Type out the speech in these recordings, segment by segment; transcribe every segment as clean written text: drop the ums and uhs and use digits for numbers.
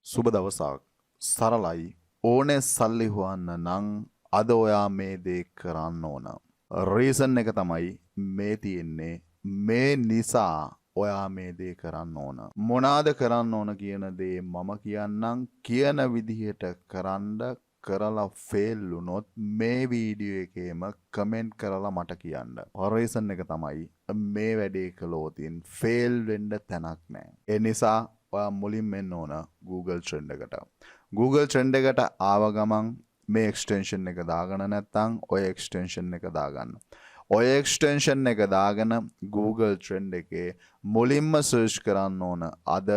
සුබ දවසක් සරලයි ඕනේ සල්ලි හොයන්න නම් අද ඔයා මේ දේ කරන්න ඕන. රීසන් එක තමයි මේ තියෙන්නේ මේ නිසා ඔයා මේ දේ කරන්න ඕන. මොනාද කරන්න ඕන කියන දේ මම කියන්නම් කියන විදිහට කරන්න කරලා ෆේල් වුණොත් මේ වීඩියෝ එකේම කමෙන්ට් කරලා මට කියන්න. රීසන් එක තමයි මේ වැඩේ කළොතින් ෆේල් වෙන්න තැනක් නැහැ. ඒ නිසා ඔයා මුලින්ම එන්න ඕන Google Trend එකට. Google Trend එකට ආව ගමන් මේ එක්ස්ටෙන්ෂන් එක දාගන්න නැත්නම් ඔය එක්ස්ටෙන්ෂන් එක දාගන්න. ඔය එක්ස්ටෙන්ෂන් එක දාගෙන Google Trend එකේ මුලින්ම සර්ච් කරන්න ඕන අද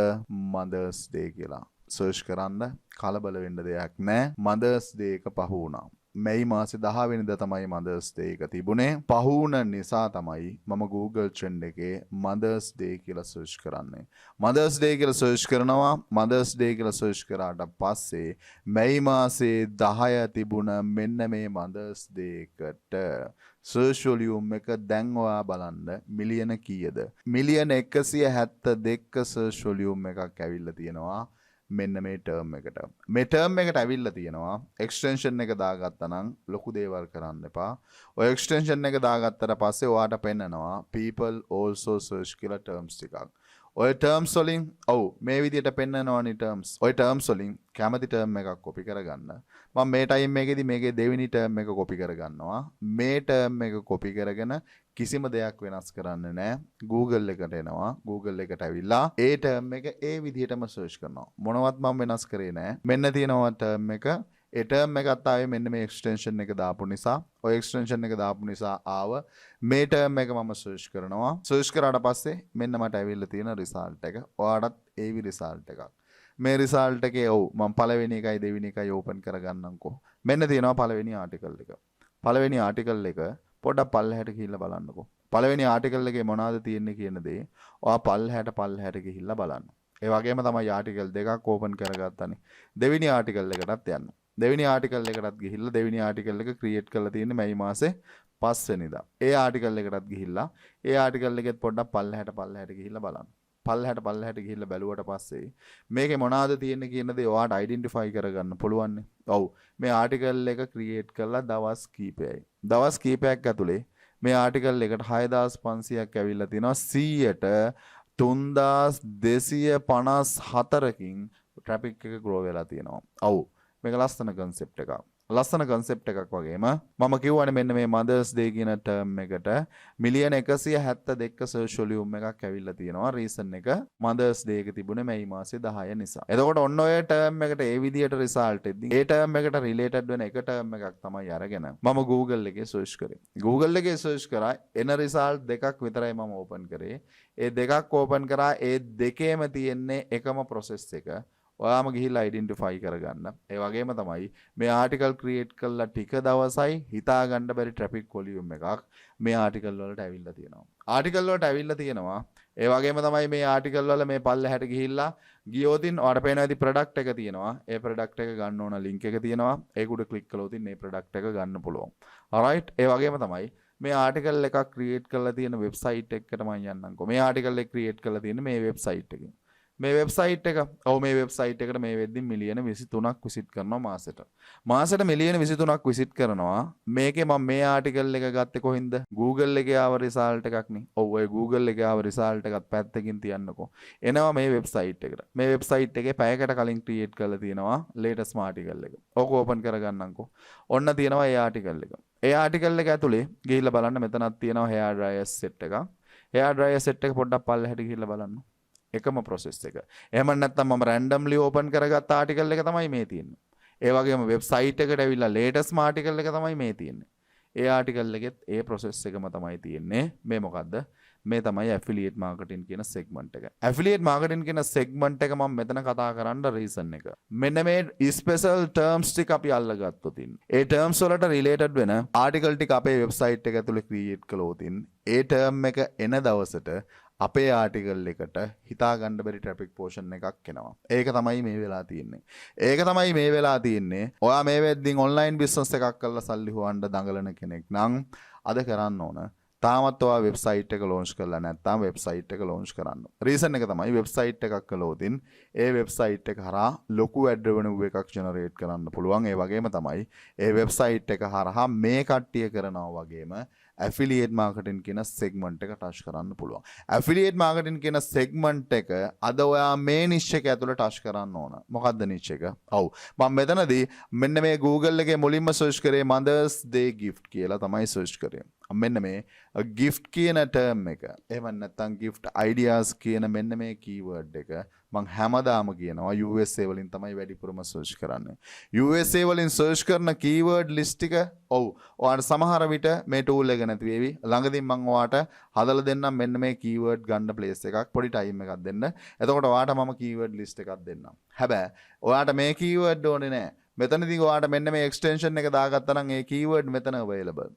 Mother's Day කියලා. සර්ච් කරන්න කලබල වෙන්න දෙයක් නැහැ. Mother's Day එක පහ වුණා. මේ මාසේ 10 වෙනිදා තමයි Mother's Day එක තිබුණේ. පහුවන නිසා තමයි මම Google Trend එකේ Mother's Day කියලා සර්ච් කරන්නේ. Mother's Day කියලා සර්ච් කරනවා. Mother's Day කියලා සර්ච් කරාට පස්සේ මේ මාසේ 10 තිබුණ මෙන්න මේ Mother's Day එකට සර්ච් වොලියුම් එක දැන් ඔයා බලන්න මිලියන කීයද? මිලියන 172 සර්ච් වොලියුම් එකක් ඇවිල්ලා තියෙනවා. මෙන්න මේ ටර්ම් එකට. මේ ටර්ම් එකට ඇවිල්ලා තියෙනවා එක්ස්ටෙන්ෂන් එක දාගත්තා නම් ලොකු දේවල් කරන්න එපා. ඔය එක්ස්ටෙන්ෂන් එක දාගත්තට පස්සේ ඔයාට පෙන්නනවා people also search කියලා ටර්ම්ස් ටිකක්. ඔය ටර්ම්ස් වලින් මේ විදිහට පෙන්නනවනේ ටර්ම්ස්. ඔය ටර්ම්ස් වලින් කැමති ටර්ම් එකක් කොපි කරගන්න. මම මේ ටයිම් එකේදී මේකේ දෙවෙනි ටර්ම් එක කොපි කරගන්නවා. මේ ටර්ම් එක කොපි කරගෙන කිසිම දෙයක් වෙනස් කරන්න නැහැ. Google එකට එනවා. Google එකට ඇවිල්ලා ඒ ටර්ම් එක ඒ විදිහටම සර්ච් කරනවා. මොනවත් මම වෙනස් කරේ නැහැ. මෙන්න තියෙනවා ටර්ම් එක. ඒ ටර්ම් එකත් ආවේ මෙන්න මේ එක්ස්ටෙන්ෂන් එක දාපු නිසා. ඔය එක්ස්ටෙන්ෂන් එක දාපු නිසා ආව මේ ටර්ම් එක මම සර්ච් කරනවා. සර්ච් කරාට පස්සේ මෙන්න මට ඇවිල්ලා තියෙන රිසල්ට් එක. ඔයාටත් ඒවි රිසල්ට් එකක්. මේ රිසල්ට් එකේ මම පළවෙනි එකයි දෙවෙනි එකයි ඕපන් කරගන්නම්කෝ. මෙන්න තියෙනවා පළවෙනි ආටිකල් එක. පළවෙනි ආටිකල් එක පොඩ්ඩක් පල්ලෙහාට ගිහිල්ලා බලන්නකෝ. පළවෙනි ආටිකල් එකේ මොනවද තියෙන්නේ කියන දේ ඔයා පල්ලෙහාට ගිහිල්ලා බලන්න. ඒ වගේම තමයි ආටිකල් දෙකක් ඕපන් කරගත්තනේ. දෙවෙනි ආටිකල් එකටත් යන්න. දෙවෙනි ආටිකල් එකටත් ගිහිල්ලා දෙවෙනි ආටිකල් එක ක්‍රියේට් කරලා තියෙන්නේ මේ මාසේ 5 වෙනිදා. ඒ ආටිකල් එකටත් ගිහිල්ලා ඒ ආටිකල් එකෙත් පොඩ්ඩක් පල්ලෙහාට ගිහිල්ලා බලන්න. පල්ලෙහාට ගිහිල්ලා බැලුවට පස්සේ මේකේ මොනවද තියෙන්නේ කියන දේ ඔයාට අයිඩෙන්ටිෆයි කරගන්න පුළුවන් නේ. මේ ආටිකල් එක ක්‍රියේට් කරලා දවස් කීපයයි. දවස් කීපයක් ඇතුලේ මේ ආටිකල් එකට 6500ක් ඇවිල්ලා තිනවා 100ට 3254කින් ට්‍රැෆික් එක ග්‍රෝ වෙලා තියෙනවා. මේක ලස්සන concept එකක්. ලස්සන concept එකක් වගේම මම කියවනේ මෙන්න මේ Mother's Day කියන term එකට මිලියන 172 search volume එකක් ඇවිල්ලා තියෙනවා. reason එක Mother's Day එක තිබුණේ මේ මාසේ 10 නිසා. එතකොට ඔන්න ඔය term එකට ඒ විදියට result එද්දී ඒ term එකට related වෙන එක term එකක් තමයි අරගෙන මම Google එකේ search කරේ. Google එකේ search කරා එන result දෙකක් විතරයි මම open කරේ. ඒ දෙකක් open කරා ඒ දෙකේම තියෙන්නේ එකම process එක. ඔයාම ගිහිල්ලා අයිඩෙන්ටිෆයි කරගන්න. ඒ වගේම තමයි මේ ආටිකල් ක්‍රියේට් කළා ටික දවසයි හිතා ගන්න බැරි ට්‍රැෆික් වොලියුම් එකක් මේ ආටිකල් වලට ඇවිල්ලා තියෙනවා. ආටිකල් වලට ඇවිල්ලා තියෙනවා. ඒ වගේම තමයි මේ ආටිකල් වල මේ පල්ලෙහාට ගිහිල්ලා ගියොතින් ඔයාලට පේනවා ඉතින් ප්‍රොඩක්ට් එක තියෙනවා. ඒ ප්‍රොඩක්ට් එක ගන්න ඕන ලින්ක් එක තියෙනවා. ඒක උඩ ක්ලික් කළොතින් මේ ප්‍රොඩක්ට් එක ගන්න පුළුවන්. alright ඒ වගේම තමයි මේ ආටිකල් එකක් ක්‍රියේට් කරලා තියෙන වෙබ්සයිට් එකකට මම යන්නම්කෝ. මේ ආටිකල් එක ක්‍රියේට් කරලා තියෙන මේ වෙබ්සයිට් එකකින්. මේ වෙබ්සයිට් එක මේ වෙබ්සයිට් එකට මේ වෙද්දි මිලියන 23ක් විසිට් කරනවා මාසෙට. මාසෙට මිලියන 23ක් විසිට් කරනවා. මේකේ මම මේ ආටිකල් එක ගත්තේ කොහින්ද? Google එකේ ආව රිසල්ට් එකක් නේ. ඔය Google එකේ ආව රිසල්ට් එකත් පැත්තකින් තියන්නකෝ. එනවා මේ වෙබ්සයිට් එකට. මේ වෙබ්සයිට් එකේ පැයකට කලින් ක්‍රියේට් කරලා තියෙනවා ලේටස්ට් ආටිකල් එක. ඕක ඕපන් කරගන්නම්කෝ. ඔන්න තියෙනවා ඒ ආටිකල් එක. ඒ ආටිකල් එක ඇතුලේ ගිහිල්ලා බලන්න මෙතනක් තියෙනවා hair dryer set එකක්. hair dryer set එක පොඩ්ඩක් පල්ලෙහාට ගිහිල්ලා බලන්න. එකම process එක. එහෙම නැත්නම් මම randomly open කරගත්ත article එක තමයි මේ තියෙන්නේ. ඒ වගේම website එකට ඇවිල්ලා latest article එක තමයි මේ තියෙන්නේ. ඒ article එකෙත් ඒ process එකම තමයි තියෙන්නේ. මේ මොකද්ද? මේ තමයි affiliate marketing කියන segment එක. affiliate marketing කියන segment එක මම මෙතන කතා කරන්න reason එක. මෙන්න මේ special terms ටික අපි අල්ලගත්තොත් ඒ terms වලට related වෙන article ටික අපේ website එක ඇතුලේ create කළොත් ඒ term එක එන දවසට අපේ ආටිකල් එකට හිතා ගන්න බැරි ට්‍රැෆික් පෝෂන් එකක් එනවා. ඒක තමයි මේ වෙලා තියෙන්නේ. ඒක තමයි මේ වෙලා තියෙන්නේ. ඔයා මේ වෙද්දින් ඔන්ලයින් බිස්නස් එකක් කරලා සල්ලි හොයන්න දඟලන කෙනෙක් නම් අද කරන්න ඕන තාමත් ඔයා වෙබ්සයිට් එක ලොන්ච් කරලා නැත්නම් වෙබ්සයිට් එක ලොන්ච් කරන්න. රීසන් එක තමයි වෙබ්සයිට් එකක් කළොතින් ඒ වෙබ්සයිට් එක හරහා ලොකු ඇඩ් රෙවෙනියු එකක් ජෙනරේට් කරන්න පුළුවන්. ඒ වගේම තමයි ඒ වෙබ්සයිට් එක හරහා මේ කට්ටිය කරනවා වගේම ඇෆිලියේට් මාකටිං කියන සෙග්මන්ට් එක ටච් කරන්න පුළුවන්. ඇෆිලියේට් මාකටිං කියන සෙග්මන්ට් එක අද ඔයා මේ නිෂ් එක ඇතුළේ ටච් කරන්න ඕන. මොකක්ද නිෂ් එක? ඔව්. මම මෙතනදී මෙන්න මේ Google එකේ මුලින්ම සර්ච් කරේ Mother's Day gift කියලා තමයි සර්ච් කරේ. මෙන්න මේ gift කියන term එක. එහෙම නැත්නම් gift ideas කියන මෙන්න මේ keyword එක මං හැමදාම කියනවා USA වලින් තමයි වැඩිපුරම සර්ච් කරන්නේ. USA වලින් සර්ච් කරන keyword list එක ඔව් ඔයාලට සමහර විට මේ tool එක නැති වේවි. ළඟදී මං ඔයාලට හදලා දෙන්නම් මෙන්න මේ keyword ගන්න place එකක් පොඩි time එකක් දෙන්න. එතකොට ඔයාලට මම keyword list එකක් දෙන්නම්. හැබැයි ඔයාලට මේ keyword ඕනේ නැහැ. මෙතනදී ඔයාලට මෙන්න මේ extension එක දාගත්තා නම් ඒ keyword මෙතන available.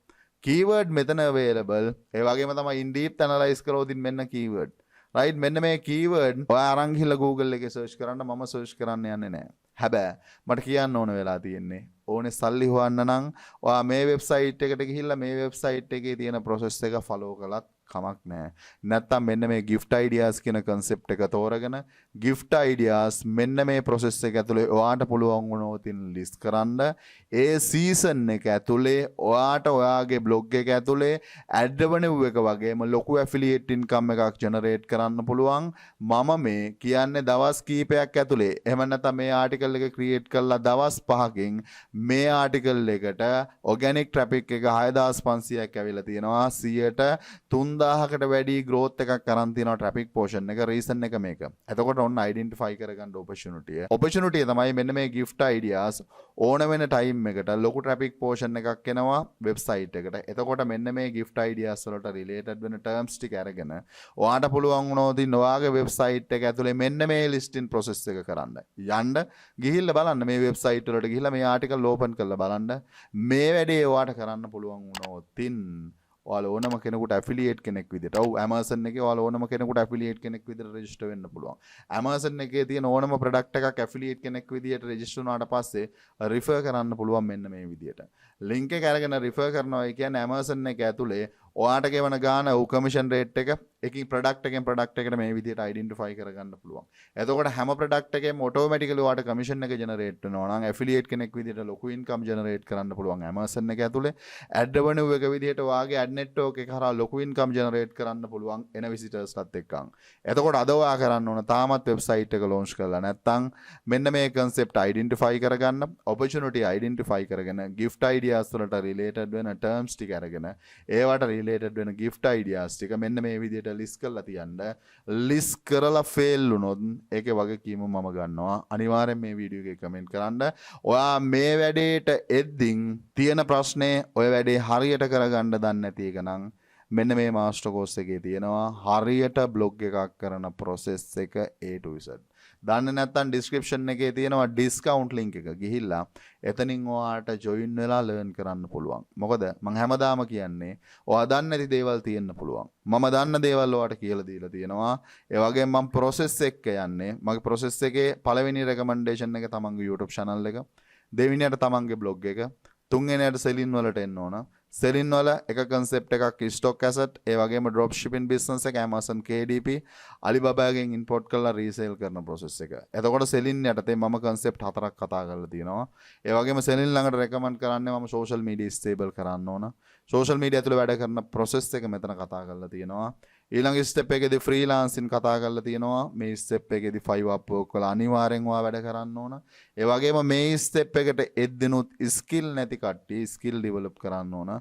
keyword මෙතන available. ඒ වගේම තමයි in depth analyze කරෝදින් මෙන්න keyword. right මෙන්න මේ keyword ඔයා අරන් ගිහලා Google එකේ search කරන්න මම search කරන්න යන්නේ නැහැ. හැබැයි මට කියන්න ඕන වෙලා තියෙන්නේ ඕනේ සල්ලි හොයන්න නම් ඔයා මේ වෙබ්සයිට් එකට ගිහිල්ලා මේ වෙබ්සයිට් එකේ තියෙන process එක follow කළත් කමක් නැහැ. නැත්තම් මෙන්න මේ gift ideas කියන concept එක තෝරගෙන gift ideas මෙන්න මේ process එක ඇතුලේ ඔයාට පුළුවන් වුණොතින් list කරන්න. ඒ season එක ඇතුලේ ඔයාට ඔයාගේ blog එක ඇතුලේ ad revenue එක වගේම ලොකු affiliate income එකක් generate කරන්න පුළුවන්. මම මේ කියන්නේ දවස් කීපයක් ඇතුලේ එහෙම නැත්නම් මේ article එක create කරලා දවස් 5කින් මේ article එකට organic traffic එක 6500ක් ඇවිල්ලා තියෙනවා. 3000කට වැඩි growth එකක් කරන් තියෙනවා traffic portion එක. reason එක මේක. එතකොට ඔන්න identify කරගන්න opportunity තමයි මෙන්න මේ gift ideas ඕන වෙන time එකට ලොකු traffic portion එකක් එනවා website එකට. එතකොට මෙන්න මේ gift ideas වලට related වෙන terms ටික අරගෙන ඔයාට පුළුවන් වුණොත් ඔයාගේ website එක ඇතුලේ මෙන්න මේ listing process එක කරන්න. යන්න ගිහිල්ලා බලන්න මේ website වලට ගිහිල්ලා මේ article open කරලා බලන්න මේ වැඩේ ඔයාට කරන්න පුළුවන් වුණොත් ඔයාලා ඕනම කෙනෙකුට ඇෆිලියේට් කෙනෙක් විදිහට ඔව් Amazon එකේ ඔයාලා ඕනම කෙනෙකුට ඇෆිලියේට් කෙනෙක් විදිහට රෙජිස්ටර් වෙන්න පුළුවන්. Amazon එකේ තියෙන ඕනම ප්‍රොඩක්ට් එකක් ඇෆිලියේට් කෙනෙක් විදිහට රෙජිස්ටර් වුණාට පස්සේ රිෆර් කරන්න පුළුවන් මෙන්න මේ විදිහට. ලින්ක් එක අරගෙන රිෆර් කරනවා කියන්නේ Amazon එක ඇතුලේ ඔයාට ගෙවන ගාන කමිෂන් රේට් එක එකකින් ප්‍රොඩක්ට් එකෙන් ප්‍රොඩක්ට් එකට මේ විදිහට අයිඩෙන්ටිෆයි කරගන්න පුළුවන්. එතකොට හැම ප්‍රොඩක්ට් එකෙම ඔටෝමැටිකලි ඔයාට කමිෂන් එක ජෙනරේට් වෙනවා නම් ඇෆිලියේට් කෙනෙක් විදිහට ලොකු ඉන්කම් ජෙනරේට් කරන්න පුළුවන් Amazon එක ඇතුලේ. ඇඩ් රෙවෙනියු එක විදිහට ඔයාගේ ඇඩ් නෙට්වර්ක් එක හරහා ලොකු ඉන්කම් ජෙනරේට් කරන්න පුළුවන් එන විසිටර්ස්ලත් එක්කන්. එතකොට අද ඔයා කරන්න ඕන තාමත් වෙබ්සයිට් එක ලොන්ච් කරලා නැත්නම් මෙන්න මේ concept අයිඩෙන්ටිෆයි කරගන්න, opportunity අයිඩෙන්ටිෆයි කරගෙන gift ideas වලට related වෙන terms ටික අරගෙන ඒවට related වෙන gift ideas ටික මෙන්න මේ විදිහට list කරලා තියන්න. list කරලා fail වුණොත් ඒකේ වගකීම මම ගන්නවා. අනිවාර්යෙන් මේ වීඩියෝ එකේ comment කරන්න. ඔයා මේ වැඩේට එද්දින් තියෙන ප්‍රශ්නේ ඔය වැඩේ හරියට කරගන්න දන්නේ නැති එක නම් මෙන්න මේ මාස්ටර් කෝස් එකේ තියෙනවා හරියට blog එකක් කරන process එක A to Z. දන්නේ නැත්නම් description එකේ තියෙනවා discount link එක. ගිහිල්ලා එතනින් ඔයාට join වෙලා learn කරන්න පුළුවන්. මොකද මම හැමදාම කියන්නේ ඔයා දන්නේ නැති දේවල් තියෙන්න පුළුවන්. මම දන්න දේවල් ඔයාට කියලා දීලා තියෙනවා. ඒ වගේම මම process එක යන්නේ. මගේ process එකේ පළවෙනි recommendation එක තමන්ගේ YouTube channel එක. දෙවෙනියට තමන්ගේ blog එක. තුන්වෙනියට selling වලට එන්න ඕන. selling වල එක concept එකක් stock asset, ඒ වගේම drop shipping business එක Amazon KDP, Alibaba ගෙන් import කරලා resale කරන process එක. එතකොට selling යටතේ මම concept හතරක් කතා කරලා තියෙනවා. ඒ වගේම selling ළඟට recommend කරන්නේ මම social media stable කරන්න ඕන. social media ඇතුළේ වැඩ කරන process එක මෙතන කතා කරලා තියෙනවා. ඊළඟ step එකේදී freelancing කතා කරලා තියෙනවා. මේ step එකේදී 5 Upwork වල අනිවාර්යෙන් ඔයා වැඩ කරන්න ඕන. ඒ වගේම මේ step එකට එද්දිනුත් skill නැති කට්ටිය skill develop කරන්න ඕන.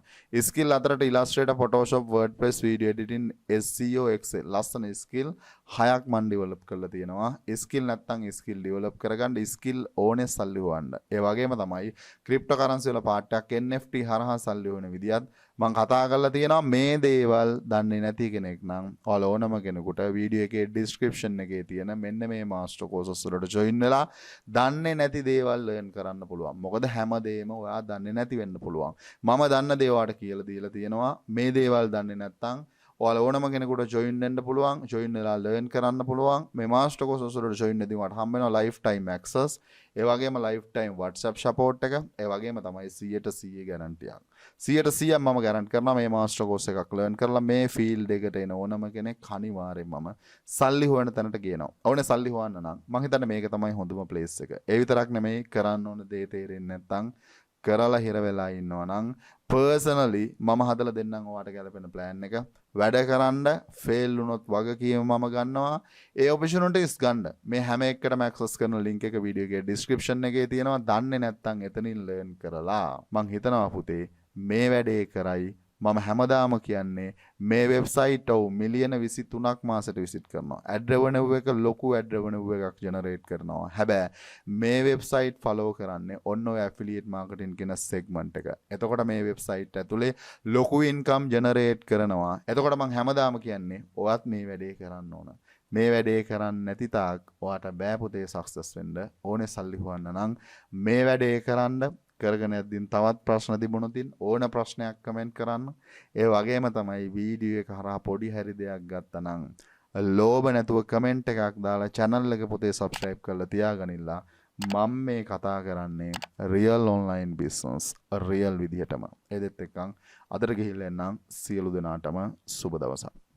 skill අතරට Illustrator, Photoshop, WordPress, video editing, SEO, Excel ලස්සන skill 6ක් මම develop කරලා තියෙනවා. skill නැත්තම් skill develop කරගන්න skill ඕනේ සල්ලි හොයන්න. ඒ වගේම තමයි cryptocurrency වල පාර්ට් එකක් NFT හරහා සල්ලි හොයන විදියත් මම කතා කරලා තියෙනවා. මේ දේවල් දන්නේ නැති කෙනෙක් නම් ඔයාලා ඕනම කෙනෙකුට වීඩියෝ එකේ description එකේ තියෙන මෙන්න මේ master courses වලට join වෙලා දන්නේ නැති දේවල් learn කරන්න පුළුවන්. මොකද හැමදේම ඔයා දන්නේ නැති වෙන්න පුළුවන්. මම දන්න දේවල්ට කියලා දීලා තියෙනවා. මේ දේවල් දන්නේ නැත්නම් ඔයාලා ඕනම කෙනෙකුට join වෙන්න පුළුවන්. join වෙලා learn කරන්න පුළුවන්. මේ master course වලට join වෙද්දී මට හම්බ වෙනවා lifetime access. ඒ වගේම lifetime WhatsApp support එක. ඒ වගේම තමයි 100% guarantee එකක්. 100% මම guarantee කරනවා මේ master course එකක් learn කරලා මේ field එකට එන ඕනම කෙනෙක් අනිවාර්යෙන් මම සල්ලි හොයන තැනට ගේනවා. ඕනේ සල්ලි හොයන්න නම් මම හිතන්නේ මේක තමයි හොඳම place එක. ඒ විතරක් නෙමෙයි කරන්න ඕන දේ තේරෙන්නේ නැත්නම් කරලා හිර වෙලා ඉන්නවා නම් personally මම හදලා දෙන්නම් ඔයාට ගැලපෙන plan එක. වැඩ කරන්න fail වුණොත් වගකීම මම ගන්නවා. ඒ opportunities ගන්න. මේ හැම එකකටම access කරන link එක video එකේ description එකේ තියෙනවා. දන්නේ නැත්නම් එතනින් learn කරලා මං හිතනවා පුතේ මේ වැඩේ කරයි මම හැමදාම කියන්නේ මේ වෙබ්සයිට් ඔව් මිලියන 23ක් මාසෙට විසිට් කරනවා. ad revenue එක ලොකු ad revenue එකක් generate කරනවා. හැබැයි මේ වෙබ්සයිට් follow කරන්නේ ඔන්න ඔය affiliate marketing කියන segment එක. එතකොට මේ වෙබ්සයිට් ඇතුලේ ලොකු income generate කරනවා. එතකොට මම හැමදාම කියන්නේ ඔයත් මේ වැඩේ කරන්න ඕන. මේ වැඩේ කරන්නේ නැති තාක් ඔයාට බෑ පුතේ සක්සස් වෙන්න. ඕනේ සල්ලි හොයන්න නම් මේ වැඩේ කරන්න කරගෙන යද්දී තවත් ප්‍රශ්න තිබුණොත් ඕන ප්‍රශ්නයක් කමෙන්ට් කරන්න. ඒ වගේම තමයි වීඩියෝ එක හරහා පොඩි හරි දෙයක් ගත්තා නම් ලෝභ නැතුව කමෙන්ට් එකක් දාලා channel එක පොතේ subscribe කරලා තියාගනින්න. මම මේ කතා කරන්නේ real online business real විදිහටම. ඒ දෙත් එක්කන් අදට ගිහිල්ලා එන්නම් සියලු දෙනාටම සුබ දවසක්.